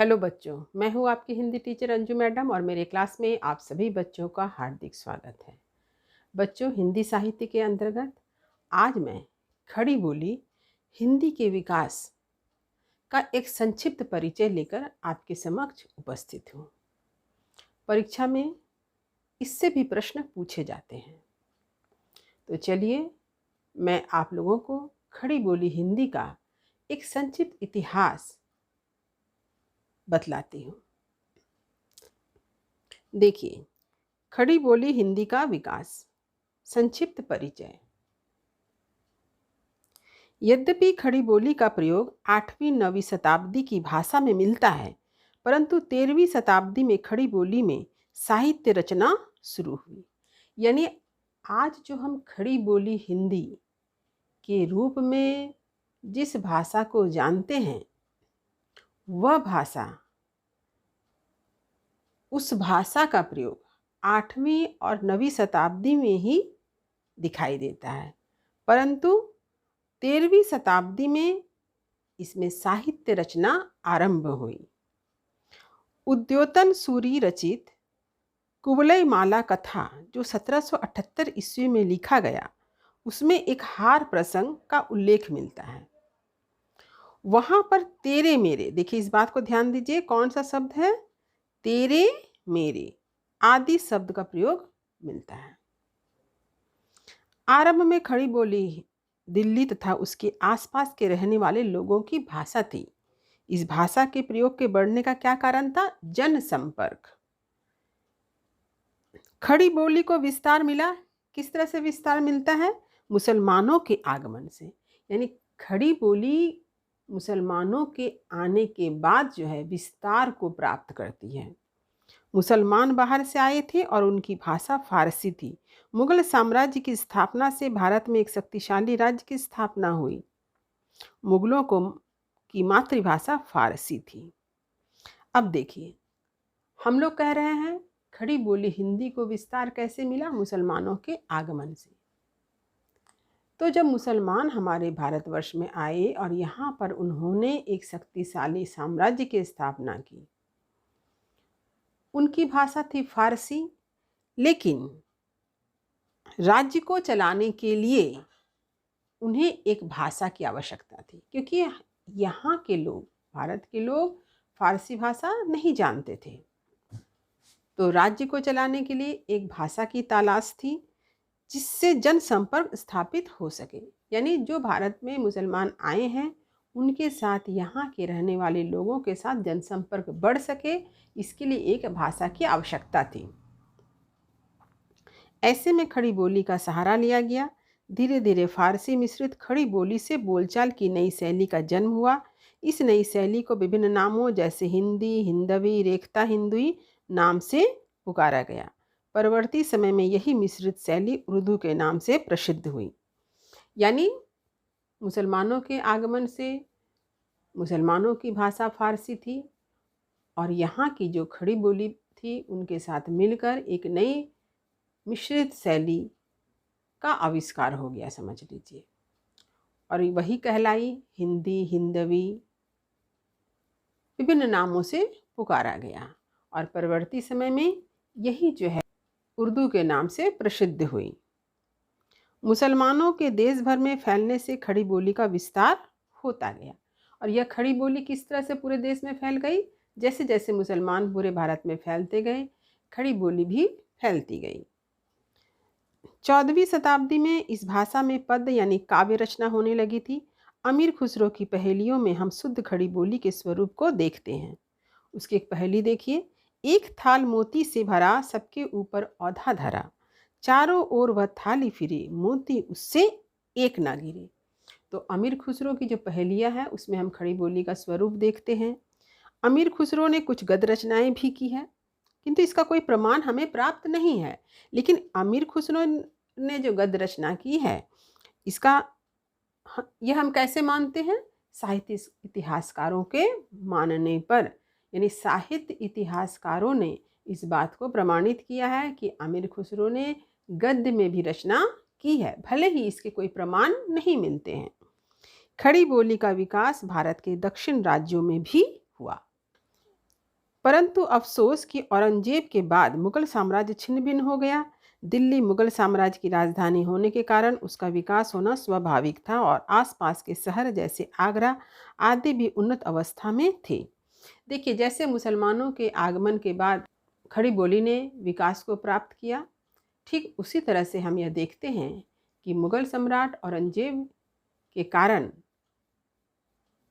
Hello बच्चों, मैं हूँ आपकी हिंदी टीचर अंजू मैडम और मेरे क्लास में आप सभी बच्चों का हार्दिक स्वागत है। बच्चों, हिंदी साहित्य के अंतर्गत आज मैं खड़ी बोली हिंदी के विकास का एक संक्षिप्त परिचय लेकर आपके समक्ष उपस्थित हूँ। परीक्षा में इससे भी प्रश्न पूछे जाते हैं, तो चलिए मैं आप लोगों को खड़ी बोली हिंदी का एक संक्षिप्त इतिहास बतलाती हूँ। देखिए, खड़ी बोली हिंदी का विकास, संक्षिप्त परिचय। यद्यपि खड़ी बोली का प्रयोग 8वीं-9वीं शताब्दी की भाषा में मिलता है, परंतु 13वीं शताब्दी में खड़ी बोली में साहित्य रचना शुरू हुई। यानी आज जो हम खड़ी बोली हिंदी के रूप में जिस भाषा को जानते हैं, वह भाषा, उस भाषा का प्रयोग 8वीं और 9वीं शताब्दी में ही दिखाई देता है, परंतु 13वीं शताब्दी में इसमें साहित्य रचना आरंभ हुई। उद्योतन सूरी रचित कुवलय माला कथा जो 1778 ईस्वी में लिखा गया, उसमें एक हार प्रसंग का उल्लेख मिलता है। वहां पर तेरे मेरे, देखिए इस बात को ध्यान दीजिए, कौन सा शब्द है? तेरे मेरे आदि शब्द का प्रयोग मिलता है। आरंभ में खड़ी बोली दिल्ली तथा उसके आसपास के रहने वाले लोगों की भाषा थी। इस भाषा के प्रयोग के बढ़ने का क्या कारण था? जनसंपर्क। खड़ी बोली को विस्तार मिला। किस तरह से विस्तार मिलता है? मुसलमानों के आगमन से। यानी खड़ी बोली मुसलमानों के आने के बाद जो है विस्तार को प्राप्त करती है। मुसलमान बाहर से आए थे और उनकी भाषा फारसी थी। मुगल साम्राज्य की स्थापना से भारत में एक शक्तिशाली राज्य की स्थापना हुई। मुगलों की मातृभाषा फारसी थी। अब देखिए, हम लोग कह रहे हैं खड़ी बोली हिंदी को विस्तार कैसे मिला? मुसलमानों के आगमन से। तो जब मुसलमान हमारे भारतवर्ष में आए और यहाँ पर उन्होंने एक शक्तिशाली साम्राज्य की स्थापना की, उनकी भाषा थी फारसी, लेकिन राज्य को चलाने के लिए उन्हें एक भाषा की आवश्यकता थी, क्योंकि यहाँ के लोग, भारत के लोग फारसी भाषा नहीं जानते थे। तो राज्य को चलाने के लिए एक भाषा की तलाश थी जिससे जनसंपर्क स्थापित हो सके। यानी जो भारत में मुसलमान आए हैं उनके साथ यहाँ के रहने वाले लोगों के साथ जनसंपर्क बढ़ सके, इसके लिए एक भाषा की आवश्यकता थी। ऐसे में खड़ी बोली का सहारा लिया गया। धीरे धीरे फारसी मिश्रित खड़ी बोली से बोलचाल की नई शैली का जन्म हुआ। इस नई शैली को विभिन्न नामों जैसे हिंदी, हिंदवी, रेखता हिंदुई नाम से पुकारा गया। परवर्ती समय में यही मिश्रित शैली उर्दू के नाम से प्रसिद्ध हुई। यानी मुसलमानों के आगमन से मुसलमानों की भाषा फारसी थी और यहाँ की जो खड़ी बोली थी उनके साथ मिलकर एक नई मिश्रित शैली का आविष्कार हो गया, समझ लीजिए, और वही कहलाई हिंदी, हिंदवी, विभिन्न नामों से पुकारा गया और परवर्ती समय में यही जो है उर्दू के नाम से प्रसिद्ध हुई। मुसलमानों के देश भर में फैलने से खड़ी बोली का विस्तार होता गया और यह खड़ी बोली किस तरह से पूरे देश में फैल गई? जैसे जैसे मुसलमान पूरे भारत में फैलते गए, खड़ी बोली भी फैलती गई। 14वीं शताब्दी में इस भाषा में पद्य यानी काव्य रचना होने लगी थी। अमीर खुसरो की पहेलियों में हम शुद्ध खड़ी बोली के स्वरूप को देखते हैं। उसकी एक पहेली देखिए। एक थाल मोती से भरा, सबके ऊपर औधा धरा, चारों ओर वह थाली फिरे, मोती उससे एक ना गिरे। तो अमीर खुसरो की जो पहेलियां हैं उसमें हम खड़ी बोली का स्वरूप देखते हैं। अमीर खुसरो ने कुछ गद्य रचनाएं भी की है, किंतु इसका कोई प्रमाण हमें प्राप्त नहीं है। लेकिन अमीर खुसरो ने जो गद्य रचना की है, इसका यह हम कैसे मानते हैं? साहित्य इतिहासकारों के मानने पर। यानी साहित्य इतिहासकारों ने इस बात को प्रमाणित किया है कि अमीर खुसरो ने गद्य में भी रचना की है, भले ही इसके कोई प्रमाण नहीं मिलते हैं। खड़ी बोली का विकास भारत के दक्षिण राज्यों में भी हुआ। परंतु अफसोस कि औरंगजेब के बाद मुगल साम्राज्य छिन्न भिन्न हो गया। दिल्ली मुगल साम्राज्य की राजधानी होने के कारण उसका विकास होना स्वाभाविक था और आसपास के शहर जैसे आगरा आदि भी उन्नत अवस्था में थे। देखिए, जैसे मुसलमानों के आगमन के बाद खड़ी बोली ने विकास को प्राप्त किया, ठीक उसी तरह से हम यह देखते हैं कि मुगल सम्राट औरंगजेब के कारण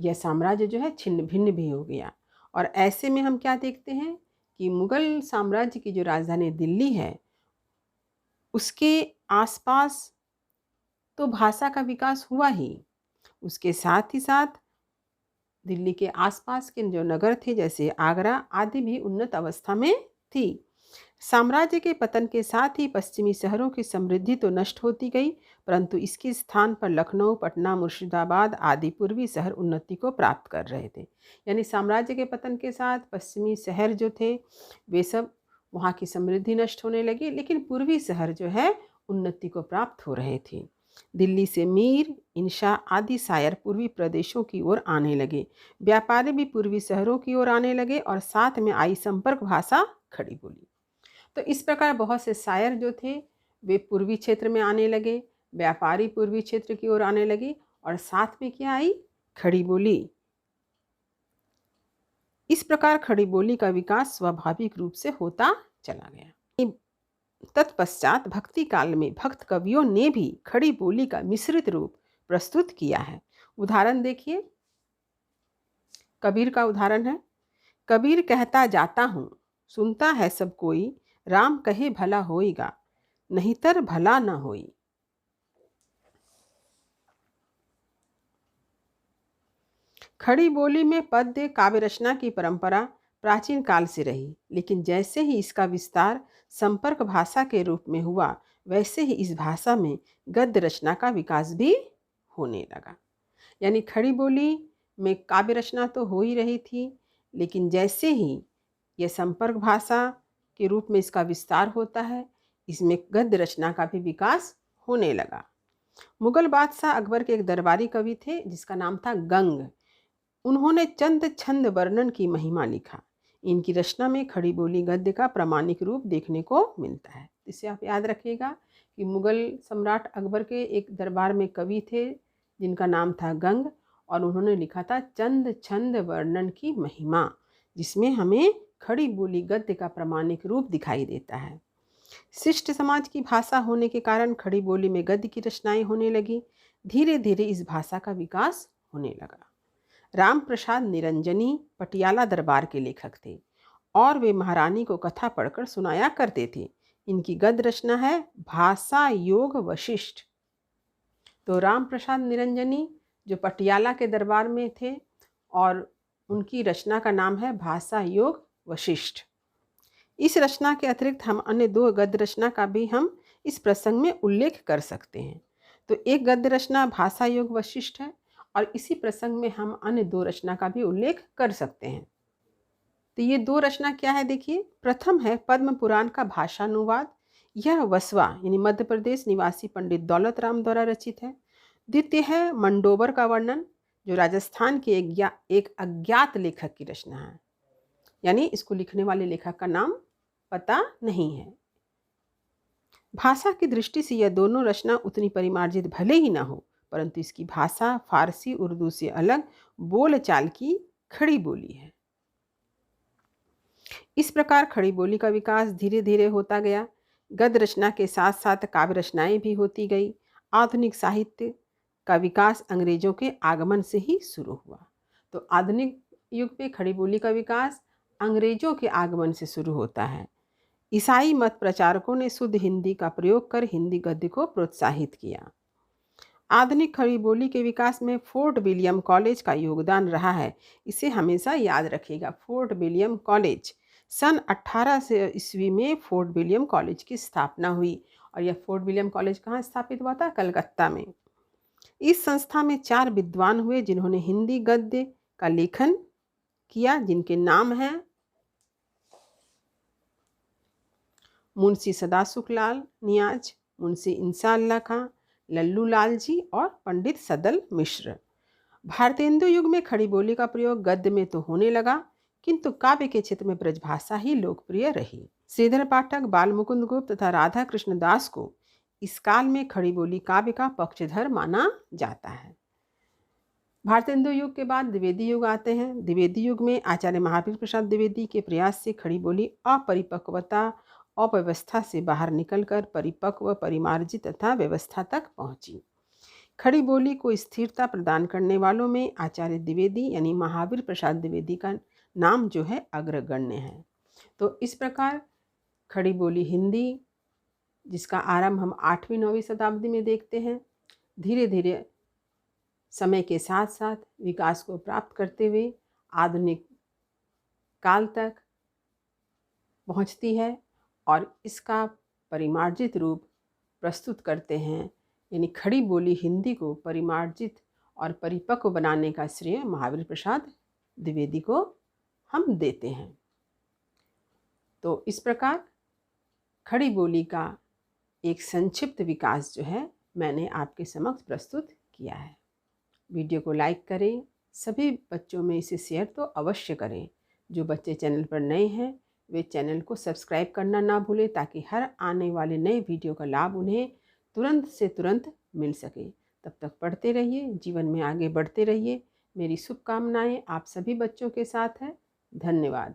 यह साम्राज्य जो है छिन्न भिन्न भी हो गया। और ऐसे में हम क्या देखते हैं कि मुगल साम्राज्य की जो राजधानी दिल्ली है, उसके आसपास तो भाषा का विकास हुआ ही, उसके साथ ही साथ दिल्ली के आसपास के जो नगर थे जैसे आगरा आदि भी उन्नत अवस्था में थी। साम्राज्य के पतन के साथ ही पश्चिमी शहरों की समृद्धि तो नष्ट होती गई, परंतु इसके स्थान पर लखनऊ, पटना, मुर्शिदाबाद आदि पूर्वी शहर उन्नति को प्राप्त कर रहे थे। यानी साम्राज्य के पतन के साथ पश्चिमी शहर जो थे वे सब, वहाँ की समृद्धि नष्ट होने लगी, लेकिन पूर्वी शहर जो है उन्नति को प्राप्त हो रहे थे। दिल्ली से मीर, इंशा आदि शायर पूर्वी प्रदेशों की ओर आने लगे। व्यापारी भी पूर्वी शहरों की ओर आने लगे और साथ में आई संपर्क भाषा खड़ी बोली। तो इस प्रकार बहुत से शायर जो थे वे पूर्वी क्षेत्र में आने लगे, व्यापारी पूर्वी क्षेत्र की ओर आने लगे और साथ में क्या आई, खड़ी बोली। इस प्रकार खड़ी बोली का विकास स्वाभाविक रूप से होता चला गया। तत्पश्चात भक्ति काल में भक्त कवियों ने भी खड़ी बोली का मिश्रित रूप प्रस्तुत किया है। उदाहरण देखिए, कबीर का उदाहरण है। कबीर कहता जाता हूँ, सुनता है सब कोई, राम कहे भला होएगा, नहींतर भला न होई। खड़ी बोली में पद्य काव्य रचना की परंपरा प्राचीन काल से रही, लेकिन जैसे ही इसका विस्तार संपर्क भाषा के रूप में हुआ, वैसे ही इस भाषा में गद्य रचना का विकास भी होने लगा। यानी खड़ी बोली में काव्य रचना तो हो ही रही थी, लेकिन जैसे ही यह संपर्क भाषा के रूप में इसका विस्तार होता है, इसमें गद्य रचना का भी विकास होने लगा। मुगल बादशाह अकबर के एक दरबारी कवि थे जिसका नाम था गंग। उन्होंने चंद छंद वर्णन की महिमा लिखा। इनकी रचना में खड़ी बोली गद्य का प्रामाणिक रूप देखने को मिलता है। इसे आप याद रखिएगा कि मुगल सम्राट अकबर के एक दरबार में कवि थे जिनका नाम था गंग, और उन्होंने लिखा था चंद छंद वर्णन की महिमा, जिसमें हमें खड़ी बोली गद्य का प्रामाणिक रूप दिखाई देता है। शिष्ट समाज की भाषा होने के कारण खड़ी बोली में गद्य की रचनाएं होने लगी। धीरे धीरे इस भाषा का विकास होने लगा। राम प्रसाद निरंजनी पटियाला दरबार के लेखक थे और वे महारानी को कथा पढ़कर सुनाया करते थे। इनकी गद्य रचना है भाषा योग वशिष्ठ। तो राम प्रसाद निरंजनी जो पटियाला के दरबार में थे और उनकी रचना का नाम है भाषा योग वशिष्ठ। इस रचना के अतिरिक्त हम अन्य दो गद्य रचना का भी हम इस प्रसंग में उल्लेख कर सकते हैं। तो एक गद्य रचना भाषा योग वशिष्ठ है और इसी प्रसंग में हम अन्य दो रचना का भी उल्लेख कर सकते हैं। तो ये दो रचना क्या है, देखिए। प्रथम है पद्म पुराण का भाषानुवाद। यह वसवा यानी मध्य प्रदेश निवासी पंडित दौलत राम द्वारा रचित है। द्वितीय है मंडोबर का वर्णन, जो राजस्थान के एक अज्ञात लेखक की रचना है, यानी इसको लिखने वाले लेखक का नाम पता नहीं है। भाषा की दृष्टि से यह दोनों रचना उतनी परिमार्जित भले ही ना हो, परंतु इसकी भाषा फारसी उर्दू से अलग बोलचाल की खड़ी बोली है। इस प्रकार खड़ी बोली का विकास धीरे धीरे होता गया। गद्य रचना के साथ साथ काव्य रचनाएं भी होती गई। आधुनिक साहित्य का विकास अंग्रेजों के आगमन से ही शुरू हुआ। तो आधुनिक युग में खड़ी बोली का विकास अंग्रेजों के आगमन से शुरू होता है। ईसाई मत प्रचारकों ने शुद्ध हिंदी का प्रयोग कर हिंदी गद्य को प्रोत्साहित किया। आधुनिक खड़ी बोली के विकास में फोर्ट विलियम कॉलेज का योगदान रहा है। इसे हमेशा याद रखिएगा। फोर्ट विलियम कॉलेज सन 1800 ईस्वी में फोर्ट विलियम कॉलेज की स्थापना हुई और यह फोर्ट विलियम कॉलेज कहाँ स्थापित हुआ था? कलकत्ता में। इस संस्था में 4 विद्वान हुए जिन्होंने हिंदी गद्य का लेखन किया, जिनके नाम हैं मुंशी सदासुखलाल नियाज, मुंशी इंसाअल्लाह खां, लल्लू लाल जी और पंडित सदल मिश्र। भारतेंदु युग में खड़ी बोली का प्रयोग गद्य में तो होने लगा, किंतु काव्य के क्षेत्र में ब्रजभाषा ही लोकप्रिय रही। श्रीधर पाठक, बाल मुकुंद गुप्त तथा राधा कृष्ण दास को इस काल में खड़ी बोली काव्य का पक्षधर माना जाता है। भारतेंदु युग के बाद द्विवेदी युग आते हैं। द्विवेदी युग में आचार्य महावीर प्रसाद द्विवेदी के प्रयास से खड़ी बोली अपरिपक्वता, अव्यवस्था से बाहर निकलकर परिपक्व, परिमार्जित तथा व्यवस्था तक पहुंची। खड़ी बोली को स्थिरता प्रदान करने वालों में आचार्य द्विवेदी यानी महावीर प्रसाद द्विवेदी का नाम जो है अग्रगण्य है। तो इस प्रकार खड़ी बोली हिंदी, जिसका आरंभ हम 8वीं-9वीं शताब्दी में देखते हैं, धीरे धीरे समय के साथ साथ विकास को प्राप्त करते हुए आधुनिक काल तक पहुंचती है और इसका परिमार्जित रूप प्रस्तुत करते हैं। यानी खड़ी बोली हिंदी को परिमार्जित और परिपक्व बनाने का श्रेय महावीर प्रसाद द्विवेदी को हम देते हैं। तो इस प्रकार खड़ी बोली का एक संक्षिप्त विकास जो है मैंने आपके समक्ष प्रस्तुत किया है। वीडियो को लाइक करें, सभी बच्चों में इसे शेयर तो अवश्य करें। जो बच्चे चैनल पर नए हैं वे चैनल को सब्सक्राइब करना ना भूलें, ताकि हर आने वाले नए वीडियो का लाभ उन्हें तुरंत से तुरंत मिल सके। तब तक पढ़ते रहिए, जीवन में आगे बढ़ते रहिए। मेरी शुभकामनाएं आप सभी बच्चों के साथ है। धन्यवाद।